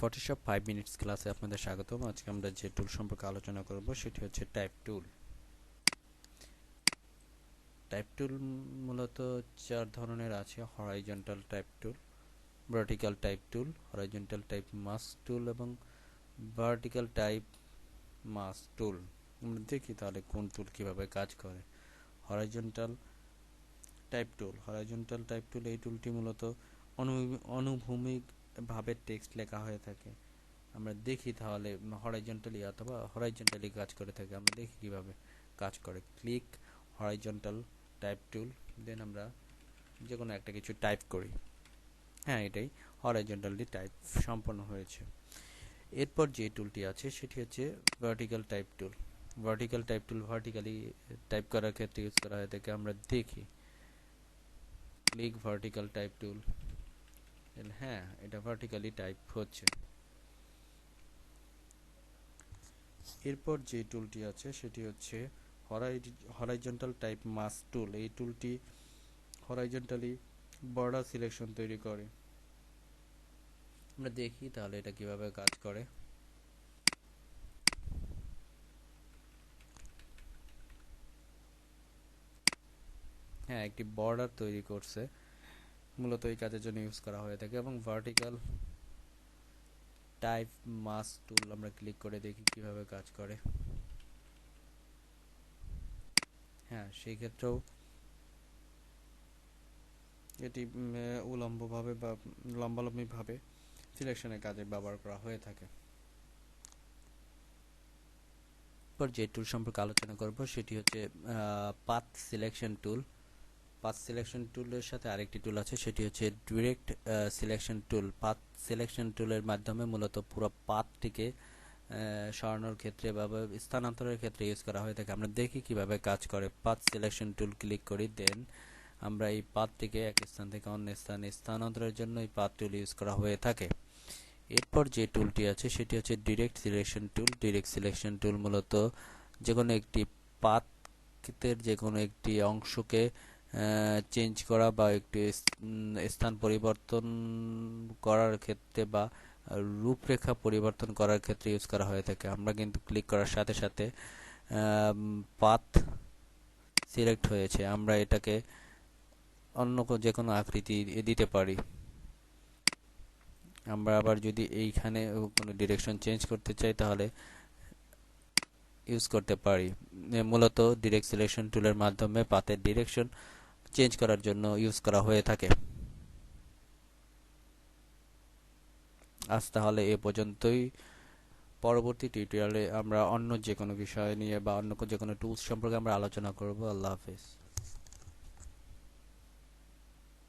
Photoshop 5 minutes ক্লাসে আপনাদের স্বাগতম। আজকে আমরা যে টুল সম্পর্কে আলোচনা করব সেটি হচ্ছে টাইপ টুল। টাইপ টুল মূলত চার ধরনের আছে: horizontal type tool, vertical type tool, horizontal type mask tool এবং ভার্টিক্যাল টাইপ মাস্ক টুল। আমরা দেখি তাহলে কোন টুল কিভাবে কাজ করে। হরাইজন্টাল টাইপ টুল এই টুলটি মূলত অনুভূমিকভাবে টেক্সট লেখা হয়ে থাকে। আমরা দেখি তাহলে হরাইজন্টালি কাজ করে থাকে। আমরা দেখি কিভাবে কাজ করে। ক্লিক হরাইজন্টাল টাইপ টুল, দেন আমরা যে কোনো একটা কিছু টাইপ করি। হ্যাঁ, এটাই হরাইজন্টালি টাইপ সম্পন্ন হয়েছে। এরপর যে টুলটি আছে সেটি হচ্ছে ভার্টিক্যাল টাইপ টুল। ভার্টিক্যালি টাইপ করার ক্ষেত্রে ইউজ করা হয়ে থাকে। আমরা দেখি ক্লিক ভার্টিক্যাল টাইপ টুল। হ্যাঁ, এটা ভার্টিক্যালি টাইপ হচ্ছে। এরপর যে টুলটি আছে সেটি হচ্ছে হরাইজন্টাল টাইপ মাস্ক টুল। এই টুলটি হরাইজন্টালি বর্ডার সিলেকশন তৈরি করে। আমরা দেখি তাহলে এটা কিভাবে কাজ করে। হ্যাঁ, একটি বর্ডার তৈরি করছে, মূলত এই কাজের জন্য ইউজ করা হয়ে থাকে। এবং ভার্টিক্যাল টাইপ মাস্ক টুল আমরা ক্লিক করে দেখি কিভাবে কাজ করে। হ্যাঁ, সেই ক্ষেত্রেও এটি উলম্বভাবে বা লম্বালম্বিভাবে সিলেকশনের কাজে ব্যবহার করা হয়ে থাকে। এরপর যে টুল সম্পর্কে আলোচনা করব সেটি হচ্ছে path selection tool. Path selection টুলের সাথে আরেকটি টুল আছে, সেটি হচ্ছে direct selection tool. Path selection টুলের মাধ্যমে মূলত পুরো পাথটিকে সরানোর ক্ষেত্রে বা স্থানান্তরের ক্ষেত্রে ইউজ করা হয়ে থাকে। আমরা দেখি কিভাবে কাজ করে। পাথ সিলেকশন টুল ক্লিক করি, দেন আমরা এই পাথটিকে এক স্থান থেকে অন্য স্থানে স্থানান্তরের জন্য এই পাথ টুল ইউজ করা হয়ে থাকে। এরপর যে টুলটি আছে সেটি হচ্ছে direct selection tool. Direct selection tool মূলত যে কোনো একটি পাথের যে কোনো একটি অংশকে চেঞ্জ করা বা একটি স্থান পরিবর্তন করার ক্ষেত্রে বা রূপরেখা পরিবর্তন করার ক্ষেত্রে ইউজ করা হয়ে থাকে। আমরা কিন্তু ক্লিক করার সাথে সাথে পাথ সিলেক্ট হয়েছে, আমরা এটাকে অন্য যে কোনো আকৃতি দিতে পারি। আমরা আবার যদি এইখানে কোনো ডিরেকশন চেঞ্জ করতে চাই তাহলে ইউজ করতে পারি। মূলত ডিরেক্ট সিলেকশন টুলের মাধ্যমে পাথের ডিরেকশন চেঞ্জ করার জন্য ইউজ করা হয়ে থাকে। আজ তাহলে এ পর্যন্তই। পরবর্তী টিউটোরিয়ালে আমরা অন্য যে কোনো বিষয় নিয়ে বা অন্য যে কোনো টুলস সম্পর্কে আমরা আলোচনা করব। আল্লাহ হাফেজ।